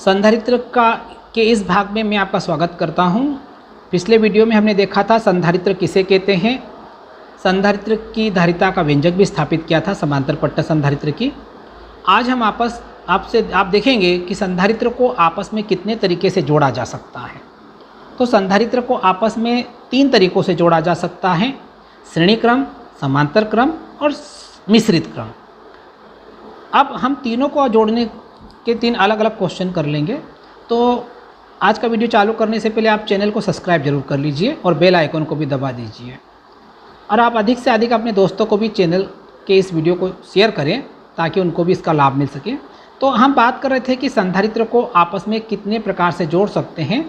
संधारित्र का के इस भाग में मैं आपका स्वागत करता हूं। पिछले वीडियो में हमने देखा था संधारित्र किसे कहते हैं, संधारित्र की धारिता का व्यंजक भी स्थापित किया था समांतर पट्ट संधारित्र की। आज हम आप देखेंगे कि संधारित्र को आपस में कितने तरीके से जोड़ा जा सकता है। तो संधारित्र को आपस में 3 तरीक़ों से जोड़ा जा सकता है, श्रेणी क्रम, समांतर क्रम और मिश्रित क्रम। अब हम तीनों को जोड़ने के 3 अलग अलग क्वेश्चन कर लेंगे। तो आज का वीडियो चालू करने से पहले आप चैनल को सब्सक्राइब जरूर कर लीजिए और बेल आइकन को भी दबा दीजिए, और आप अधिक से अधिक अपने दोस्तों को भी चैनल के इस वीडियो को शेयर करें ताकि उनको भी इसका लाभ मिल सके। तो हम बात कर रहे थे कि संधारित्र को आपस में कितने प्रकार से जोड़ सकते हैं।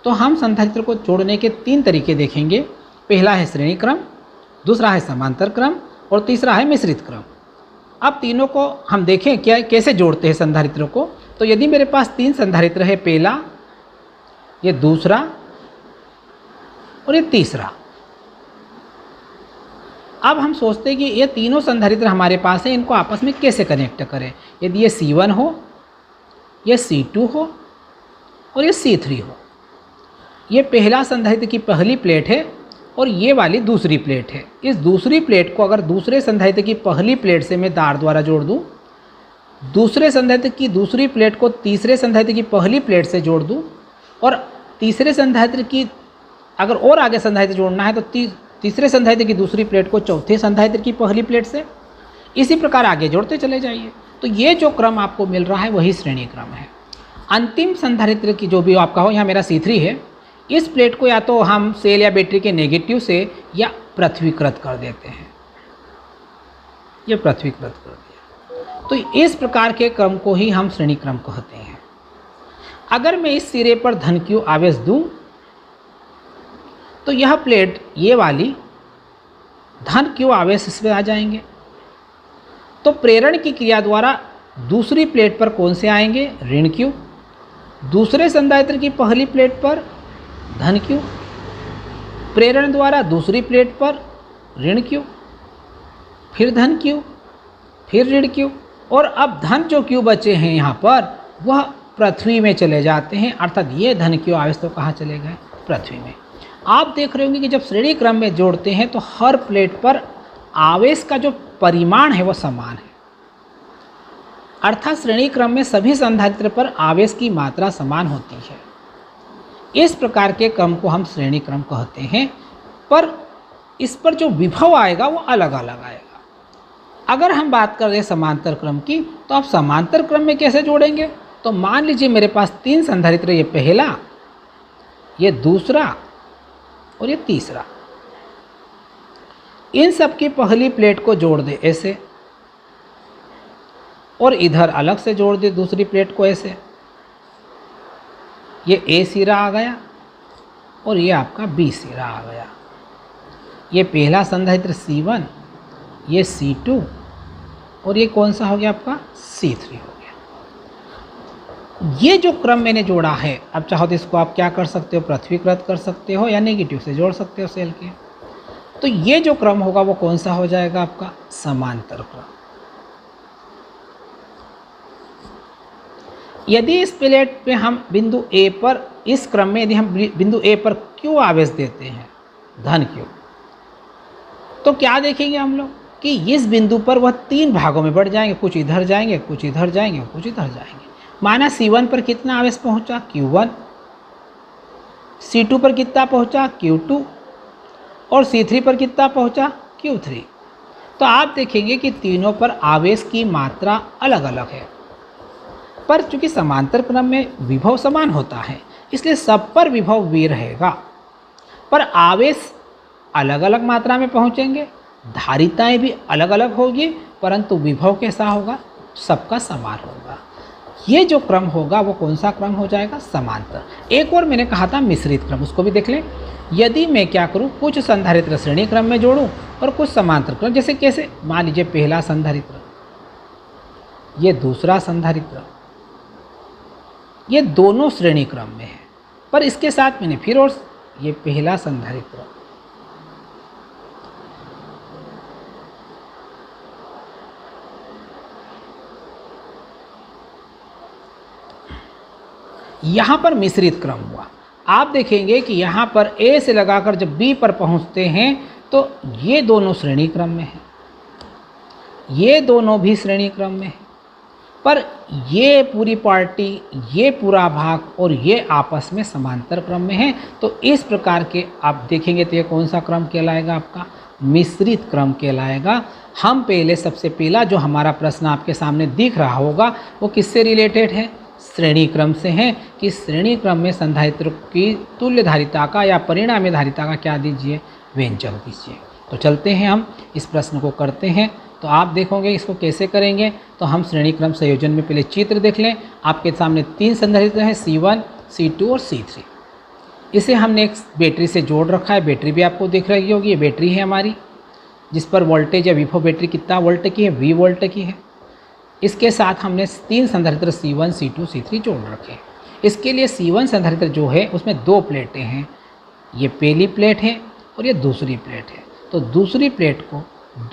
तो हम संधारित्र को जोड़ने के 3 तरीके देखेंगे। पहला है श्रेणी क्रम, दूसरा है समांतर क्रम और तीसरा है मिश्रित क्रम। अब तीनों को हम देखें क्या कैसे जोड़ते हैं संधारित्र को। तो यदि मेरे पास 3 संधारित्र है, पहला, ये दूसरा और ये तीसरा। अब हम सोचते हैं कि ये तीनों संधारित्र हमारे पास है, इनको आपस में कैसे कनेक्ट करें। यदि ये C1 हो, ये C2 हो और ये C3 हो। ये पहला संधारित्र की पहली प्लेट है और ये वाली दूसरी प्लेट है। इस दूसरी प्लेट को अगर दूसरे संधारित्र की पहली प्लेट से मैं तार द्वारा जोड़ दूं, दूसरे संधारित्र की दूसरी प्लेट को तीसरे संधारित्र की पहली प्लेट से जोड़ दूं, और तीसरे संधारित्र की अगर और आगे संधारित्र जोड़ना है तो तीसरे संधारित्र की दूसरी प्लेट को चौथे संधारित्र की पहली प्लेट से, इसी प्रकार आगे जोड़ते चले जाइए। तो ये जो क्रम आपको मिल रहा है वही श्रेणी क्रम है। अंतिम संधारित्र की जो भी आपका हो, यहाँ मेरा C3 है, इस प्लेट को या तो हम सेल या बैटरी के नेगेटिव से या पृथ्वीकृत कर देते हैं, ये पृथ्वीकृत कर दिया। तो इस प्रकार के क्रम को ही हम श्रेणी क्रम कहते हैं। अगर मैं इस सिरे पर धन Q आवेश दूं तो यह प्लेट ये वाली धन Q आवेश इसमें आ जाएंगे। तो प्रेरण की क्रिया द्वारा दूसरी प्लेट पर कौन से आएंगे, ऋण Q। दूसरे संधारित्र की पहली प्लेट पर धन Q, प्रेरण द्वारा दूसरी प्लेट पर ऋण Q, फिर धन Q, फिर ऋण Q, और अब धन जो Q बचे हैं यहाँ पर वह पृथ्वी में चले जाते हैं, अर्थात ये धन Q आवेश तो कहाँ चले गए, पृथ्वी में। आप देख रहे होंगे कि जब श्रेणी क्रम में जोड़ते हैं तो हर प्लेट पर आवेश का जो परिमाण है वह समान है, अर्थात श्रेणी क्रम में सभी संधारित्र पर आवेश की मात्रा समान होती है। इस प्रकार के क्रम को हम श्रेणी क्रम कहते हैं, पर इस पर जो विभव आएगा वो अलग अलग आएगा। अगर हम बात करें समांतर क्रम की, तो आप समांतर क्रम में कैसे जोड़ेंगे। तो मान लीजिए मेरे पास 3 संधारित्र, ये पहला, ये दूसरा और ये तीसरा। इन सब की पहली प्लेट को जोड़ दे ऐसे, और इधर अलग से जोड़ दे दूसरी प्लेट को ऐसे। ये A सिरा आ गया और ये आपका B सिरा आ गया। ये पहला संधारित्र C1, ये C2 और ये कौन सा हो गया आपका C3 हो गया। ये जो क्रम मैंने जोड़ा है, अब चाहो तो इसको आप क्या कर सकते हो, पृथ्वीकृत कर सकते हो या नेगेटिव से जोड़ सकते हो सेल के। तो ये जो क्रम होगा वो कौन सा हो जाएगा, आपका समांतर क्रम। यदि इस प्लेट पे हम बिंदु A पर, इस क्रम में यदि हम बिंदु A पर Q आवेश देते हैं, धन Q, तो क्या देखेंगे हम लोग कि इस बिंदु पर वह 3 भागों में बढ़ जाएंगे, कुछ इधर जाएंगे, कुछ इधर जाएंगे, कुछ इधर जाएंगे। माना C1 पर कितना आवेश पहुंचा, Q1, C2 पर कितना पहुंचा, Q2, और C3 पर कितना पहुंचा, Q3। तो आप देखेंगे कि तीनों पर आवेश की मात्रा अलग अलग है, पर चूंकि समांतर क्रम में विभव समान होता है इसलिए सब पर विभव V रहेगा, पर आवेश अलग अलग मात्रा में पहुंचेंगे, धारिताएं भी अलग अलग होगी, परंतु विभव कैसा होगा, सबका समान होगा। ये जो क्रम होगा वो कौन सा क्रम हो जाएगा, समांतर। एक और मैंने कहा था मिश्रित क्रम, उसको भी देख लें। यदि मैं क्या करूं, कुछ संधारित्र श्रेणी क्रम में जोड़ूं और कुछ समांतर क्रम, जैसे कैसे, मान लीजिए पहला संधारित्र, ये दूसरा संधारित्र, ये दोनों श्रेणी क्रम में है, पर इसके साथ मैंने फिर और ये पहला संधारित्र, यहाँ पर मिश्रित क्रम हुआ। आप देखेंगे कि यहाँ पर ए से लगाकर जब बी पर पहुँचते हैं तो ये दोनों श्रेणी क्रम में हैं, ये दोनों भी श्रेणी क्रम में हैं, पर ये पूरी पार्टी, ये पूरा भाग और ये आपस में समांतर क्रम में है। तो इस प्रकार के आप देखेंगे तो ये कौन सा क्रम कहलाएगा? आपका मिश्रित क्रम कहलाएगा। हम पहले सबसे पहला जो हमारा प्रश्न आपके सामने दिख रहा होगा वो किससे रिलेटेड है? श्रेणी क्रम से है कि श्रेणी क्रम में संधारित्र की तुल्य धारिता का या परिणामी धारिता का क्या दीजिए? व्यंजक दीजिए। तो चलते हैं हम इस प्रश्न को करते हैं। तो आप देखोगे इसको कैसे करेंगे। तो हम श्रेणी क्रम संयोजन में पहले चित्र देख लें। आपके सामने 3 संधारित्र हैं, C1, C2 और C3। इसे हमने एक बैटरी से जोड़ रखा है। बैटरी भी आपको दिख रही होगी, ये बैटरी है हमारी, जिस पर वोल्टेज या विभव बैटरी कितना वोल्ट की है? V वोल्ट की है। इसके साथ हमने 3 संधारित्र C1, C2, C3 जोड़ रखे हैं। इसके लिए C1 संधारित्र जो है उसमें 2 प्लेटें हैं, ये पहली प्लेट है और ये दूसरी प्लेट है। तो दूसरी प्लेट को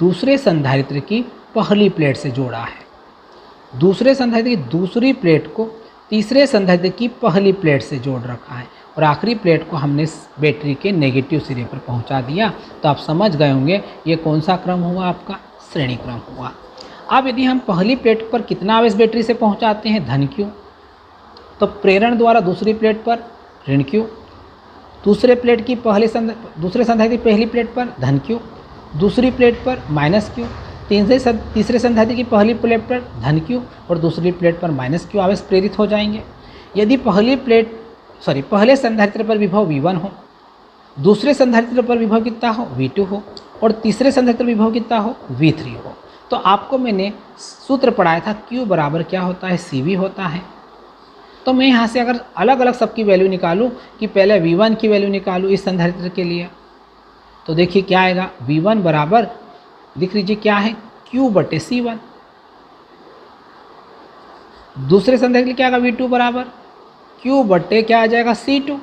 दूसरे संधारित्र की पहली प्लेट से जोड़ा है, दूसरे संधारित्र की दूसरी प्लेट को तीसरे संधारित्र की पहली प्लेट से जोड़ रखा है और आखिरी प्लेट को हमने बैटरी के नेगेटिव सिरे पर पहुंचा दिया। तो आप समझ गए होंगे ये कौन सा क्रम हुआ? आपका श्रेणी क्रम हुआ। अब यदि हम पहली प्लेट पर कितना आवेश बैटरी से पहुंचाते हैं? धन Q। तो प्रेरण द्वारा दूसरी प्लेट पर ऋण Q, दूसरे प्लेट की दूसरे संधारित्र की पहली प्लेट पर धन Q, दूसरी प्लेट पर माइनस Q, तीसरे संधारित्र की पहली प्लेट पर धन Q और दूसरी प्लेट पर माइनस Q आवेश प्रेरित हो जाएंगे। यदि पहले संधारित्र पर विभव V1 हो, दूसरे संधारित्र पर विभव कितना हो? V2 हो और तीसरे संधारित्र विभव कितना हो? V3 हो। तो आपको मैंने सूत्र पढ़ाया था Q बराबर क्या होता है? CV होता है। तो मैं यहाँ से अगर अलग अलग सबकी वैल्यू निकालूँ कि पहले V1 की वैल्यू निकालूँ इस संधारित्र के लिए, तो देखिए क्या आएगा? V1 बराबर दिख लीजिए क्या है? Q/C1। दूसरे संधारित्र के लिए क्या आएगा? V2 बराबर Q/ क्या आ जाएगा? C2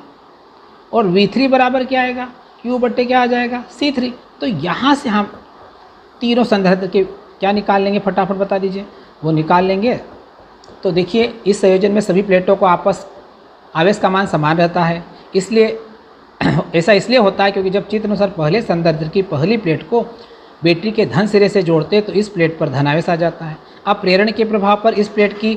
और V3 बराबर क्या आएगा? Q/ क्या आ जाएगा? C3। तो यहाँ से हम तीनों संधारित्र के क्या निकाल लेंगे? फटाफट बता दीजिए। वो निकाल लेंगे। तो देखिए इस संयोजन में सभी प्लेटों को आपस आवेश का मान समान रहता है, इसलिए ऐसा इसलिए होता है क्योंकि जब चित्र अनुसार पहले संधारित्र की पहली प्लेट को बैटरी के धन सिरे से जोड़ते तो इस प्लेट पर धन आवेश आ जाता है। अब प्रेरण के प्रभाव पर इस प्लेट की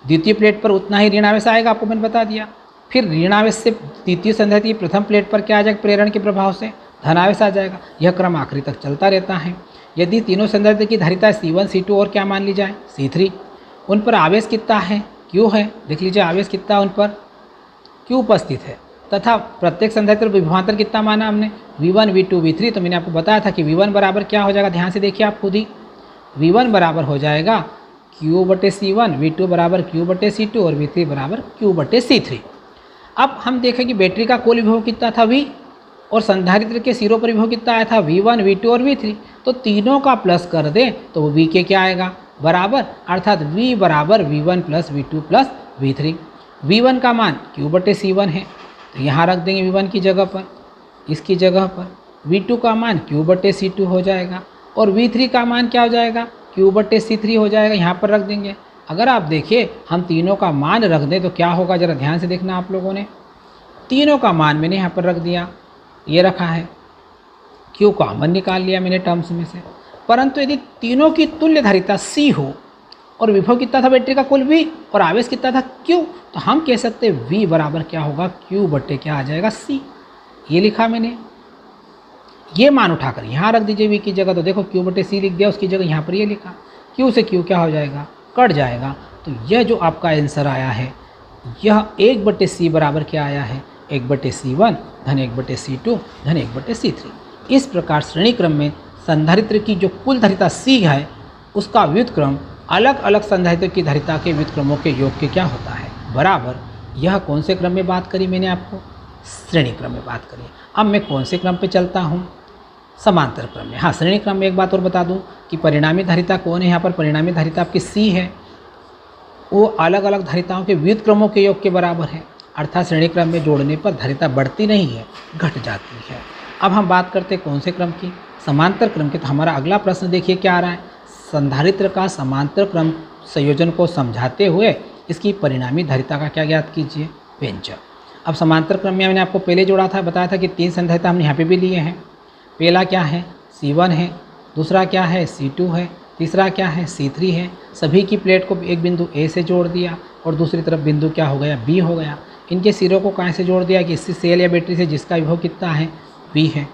द्वितीय प्लेट पर उतना ही ऋण आवेश आएगा, आपको मैंने बता दिया। फिर ऋण आवेश से द्वितीय संधारित्र की प्रथम प्लेट पर क्या आ जाएगा? प्रेरण के प्रभाव से धन आवेश आ जाएगा। यह क्रम आखिरी तक चलता रहता है। यदि तीनों संधारित्र की धारिता C1, C2 और क्या मान ली जाए? C3, उन पर आवेश कितना है? Q है। देख लीजिए आवेश कितना उन पर? Q उपस्थित है तथा प्रत्येक संधारित्र विभवांतर कितना माना हमने? V1, V2, V3। तो मैंने आपको बताया था कि V1 बराबर क्या हो जाएगा? ध्यान से देखिए आप खुद ही। V1 बराबर हो जाएगा Q/C1, V2 बराबर Q/C2 और V3 बराबर Q/C3। अब हम देखें कि बैटरी का कुल विभव कितना था? V, और संधारित्र के सिरों पर विभव कितना आया था? V1, V2 और V3। तो तीनों का प्लस कर दें तो वो V के क्या आएगा? बराबर, अर्थात V बराबर V1 + V2 + V3। V1 का मान Q/C1 है तो यहाँ रख देंगे V1 की जगह पर, इसकी जगह पर। V2 का मान Q/C2 हो जाएगा और V3 का मान क्या हो जाएगा? Q/C3 हो जाएगा, यहाँ पर रख देंगे। अगर आप देखिए हम तीनों का मान रख दें तो क्या होगा? ज़रा ध्यान से देखना आप लोगों ने। तीनों का मान मैंने यहाँ पर रख दिया, ये रखा है। Q कॉमन निकाल लिया मैंने टर्म्स में से। परंतु यदि तीनों की तुल्य धारिता C हो और विभव कितना था बैटरी का? कुल V और आवेश कितना था? Q, तो हम कह सकते हैं V बराबर क्या होगा? Q/ क्या आ जाएगा? C। ये लिखा मैंने, ये मान उठाकर यहाँ रख दीजिए V की जगह। तो देखो Q/C लिख दिया, उसकी जगह यहाँ पर ये लिखा। Q से Q क्या हो जाएगा? कट जाएगा। तो यह जो आपका आंसर आया है यह 1/C बराबर क्या आया है? 1/C1 धन 1/C2 धन 1/C3। इस प्रकार श्रेणी क्रम में संधारित्र की जो कुल धारिता C है उसका व्युत्क्रम अलग अलग संधारित्र की धारिता के व्युत्क्रमों के योग के क्या होता है? बराबर। यह कौन से क्रम में बात करी मैंने आपको? श्रेणी क्रम में बात करी। अब मैं कौन से क्रम पे चलता हूँ? समांतर क्रम में। हाँ, श्रेणी क्रम में एक बात और बता दूँ कि परिणामी धारिता कौन है? यहाँ पर परिणामी धारिता आपकी C है, वो अलग अलग धारिताओं के व्युत्क्रमों के योग के बराबर है। अर्थात श्रेणी क्रम में जोड़ने पर धारिता बढ़ती नहीं है, घट जाती है। अब हम बात करते हैं कौन से क्रम की? समांतर क्रम की। तो हमारा अगला प्रश्न देखिए क्या आ रहा है? संधारित्र का समांतर क्रम संयोजन को समझाते हुए इसकी परिणामी धारिता का क्या ज्ञात कीजिए, व्यंजक। अब समांतर क्रम में मैंने आपको पहले जोड़ा था, बताया था कि 3 संधारिता हमने यहाँ पे भी लिए हैं। पहला क्या है, C1 है, दूसरा क्या है, C2 है, तीसरा क्या है, C3 है। सभी की प्लेट को एक बिंदु A से जोड़ दिया और दूसरी तरफ बिंदु क्या हो गया, B हो गया। इनके सिरों को कहाँ से जोड़ दिया कि इसी सेल या बैटरी से जिसका विभव कितना है, V है।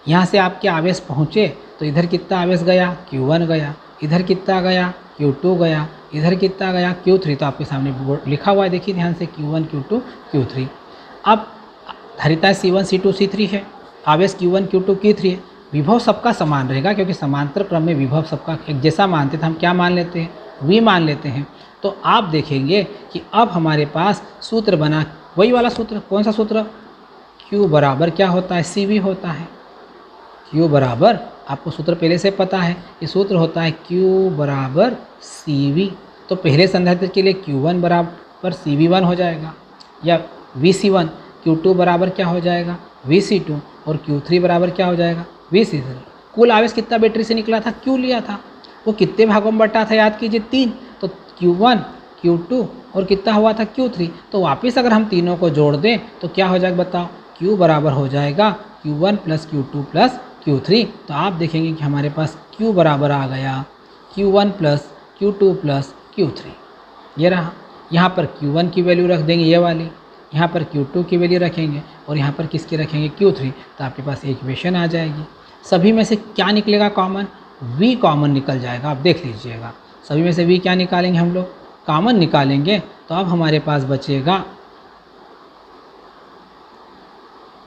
यहाँ से आपके आवेश पहुँचे तो इधर कितना आवेश गया, Q1 गया, इधर कितना गया, Q2 गया, इधर कितना गया, Q3। तो आपके सामने लिखा हुआ है, देखिए ध्यान से, Q1 Q2 Q3। अब धारिता C1 C2 C3 है, आवेश Q1 Q2 Q3 है। विभव सबका समान रहेगा क्योंकि समांतर क्रम में विभव सबका एक जैसा मानते थे, हम क्या मान लेते हैं, V मान लेते हैं। तो आप देखेंगे कि अब हमारे पास सूत्र बना, वही वाला सूत्र। कौन सा सूत्र, Q बराबर क्या होता है, CV होता है। Q बराबर, आपको सूत्र पहले से पता है, ये सूत्र होता है Q बराबर CV। तो पहले संधारित्र के लिए Q1 बराबर CV1 हो जाएगा या VC1, Q2 बराबर क्या हो जाएगा, VC2 और Q3 बराबर क्या हो जाएगा, VC3। कुल आवेश कितना बैटरी से निकला था, Q लिया था, वो कितने भागों में बटा था, याद कीजिए 3। तो Q1 Q2 और कितना हुआ था, Q3। तो वापस अगर हम तीनों को जोड़ दें तो क्या हो जाएगा बताओ, Q बराबर हो जाएगा Q1 plus Q2 plus Q3। तो आप देखेंगे कि हमारे पास Q बराबर आ गया Q1 plus Q2 plus Q3। ये रहा। यहाँ पर Q1 की वैल्यू रख देंगे, ये वाली, यहाँ पर Q2 की वैल्यू रखेंगे और यहाँ पर किसकी रखेंगे, Q3। तो आपके पास इक्वेशन आ जाएगी। सभी में से क्या निकलेगा कॉमन, V कॉमन निकल जाएगा। आप देख लीजिएगा, सभी में से V क्या निकालेंगे हम लोग, कॉमन निकालेंगे। तो अब हमारे पास बचेगा,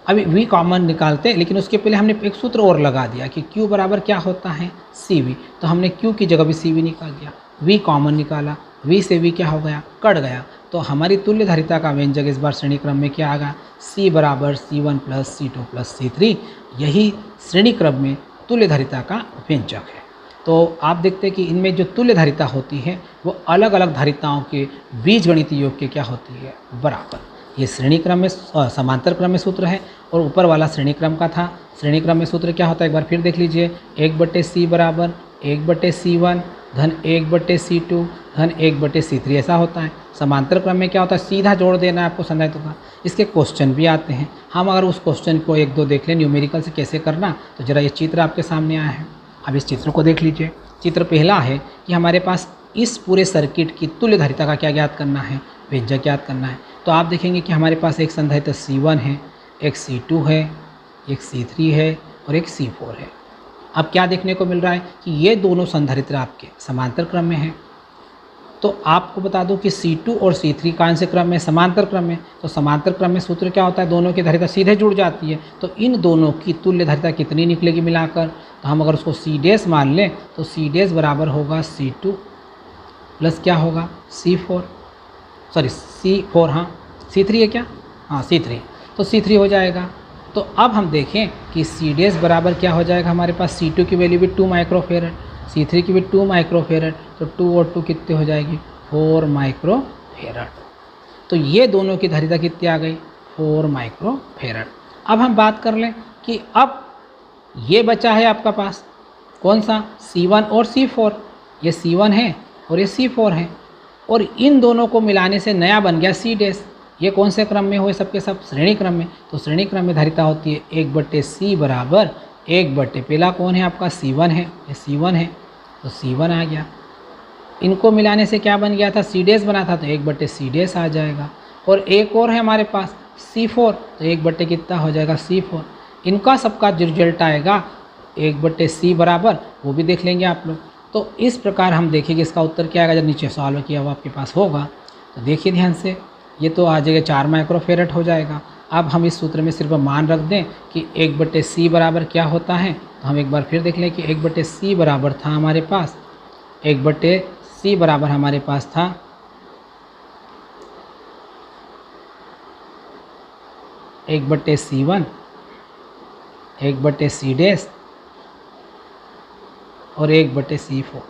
अभी V कॉमन निकालते हैं लेकिन उसके पहले हमने एक सूत्र और लगा दिया कि Q बराबर क्या होता है, CV। तो हमने Q की जगह भी CV निकाल दिया, V कॉमन निकाला, V से V क्या हो गया, कट गया। तो हमारी तुल्य धारिता का व्यंजक इस बार श्रेणी क्रम में क्या आ गया, C बराबर C1 plus C2 plus C3। यही श्रेणी क्रम में तुल्य धारिता का व्यंजक है। तो आप देखते हैं कि इनमें जो तुल्य धारिता होती है वो अलग अलग धारिताओं के बीजगणितीय योग के क्या होती है, बराबर। ये श्रेणी क्रम में समांतर क्रम में सूत्र है और ऊपर वाला श्रेणी क्रम का था। श्रेणी क्रम में सूत्र क्या होता है, एक बार फिर देख लीजिए, 1/C बराबर 1/C1 धन 1/C2 धन 1/C3 ऐसा होता है। समांतर क्रम में क्या होता है, सीधा जोड़ देना है आपको संधारित्र का। इसके क्वेश्चन भी आते हैं, हम अगर उस क्वेश्चन को 1-2 देख लें न्यूमेरिकल से कैसे करना, तो जरा ये चित्र आपके सामने आया है। अब इस चित्र को देख लीजिए। चित्र पहला है कि हमारे पास इस पूरे सर्किट की तुल्य धारिता का क्या ज्ञात करना है, व्यंजक ज्ञात करना है। तो आप देखेंगे कि हमारे पास एक संधारित्र C1 है, एक C2 है, एक C3 है और एक C4 है। अब क्या देखने को मिल रहा है कि ये दोनों संधारित्र आपके समांतर क्रम में हैं। तो आपको बता दूं कि C2 और C3 कौन से क्रम में, समांतर क्रम में। तो समांतर क्रम में सूत्र क्या होता है, दोनों की धारिता सीधे जुड़ जाती है। तो इन दोनों की तुल्य धारिता कितनी निकलेगी मिलाकर, तो हम अगर उसको C डैश मान लें तो C डैश बराबर होगा C2 प्लस क्या होगा, C4, सॉरी C4, हाँ C3 है क्या, हाँ C3। तो C3 हो जाएगा। तो अब हम देखें कि C डैश बराबर क्या हो जाएगा, हमारे पास C2 की वैल्यू भी 2 माइक्रोफेरेड, C3 की भी 2 माइक्रोफेरेड। तो 2 और 2 कितने हो जाएगी, 4 माइक्रोफेरेड। तो ये दोनों की धारिता कितनी आ गई, 4 माइक्रोफेरेड। अब हम बात कर लें कि अब ये बचा है आपका पास कौन सा, C1 और C4। ये C1 है और ये C4 है और इन दोनों को मिलाने से नया बन गया C डैश। ये कौन से क्रम में हुए, सबके सब श्रेणी क्रम में। तो श्रेणी क्रम में धारिता होती है 1/C बराबर 1/, पहला कौन है आपका, C1 है, ये C1 है तो C1 आ गया। इनको मिलाने से क्या बन गया था, C डैश बना था तो 1/C डैश आ जाएगा। और एक और है हमारे पास C4, तो 1/ कितना हो जाएगा, C4। इनका सबका जो रिजल्ट आएगा 1/C बराबर, वो भी देख लेंगे आप लोग। तो इस प्रकार हम देखेंगे इसका उत्तर क्या आएगा, जब नीचे सॉल्व किया हुआ आपके पास होगा। तो देखिए ध्यान से, ये तो आ जाएगा 4 माइक्रोफेरेड हो जाएगा। अब हम इस सूत्र में सिर्फ मान रख दें कि 1/C बराबर क्या होता है। तो हम एक बार फिर देख लें कि 1/C बराबर था हमारे पास, 1/C बराबर हमारे पास था 1/C1, 1/C डैश और 1/C4।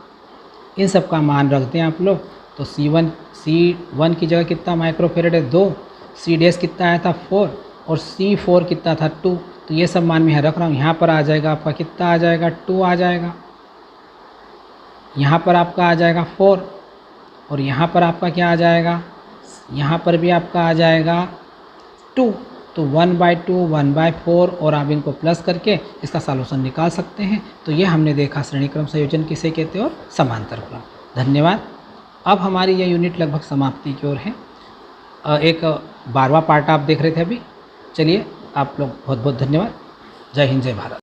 इन सब का मान रख दें आप लोग। तो C1 की जगह कितना माइक्रोफेरेड है, 2, C डैश कितना आया था 4 और C4 कितना था 2। तो ये सब मान मैं यहाँ रख रहा हूँ। यहाँ पर आ जाएगा आपका कितना आ जाएगा, 2 आ जाएगा। यहाँ पर आपका आ जाएगा 4 और यहाँ पर आपका क्या आ जाएगा, यहाँ पर भी आपका आ जाएगा 2, तो 1/2 1/4 और आप इनको प्लस करके इसका सॉल्यूशन निकाल सकते हैं। तो ये हमने देखा श्रेणी क्रम संयोजन किसे कहते हैं और समांतर क्रम। धन्यवाद। अब हमारी यह यूनिट लगभग समाप्ति की ओर है। एक 12वां पार्ट आप देख रहे थे अभी। चलिए आप लोग बहुत बहुत धन्यवाद। जय हिंद, जय भारत।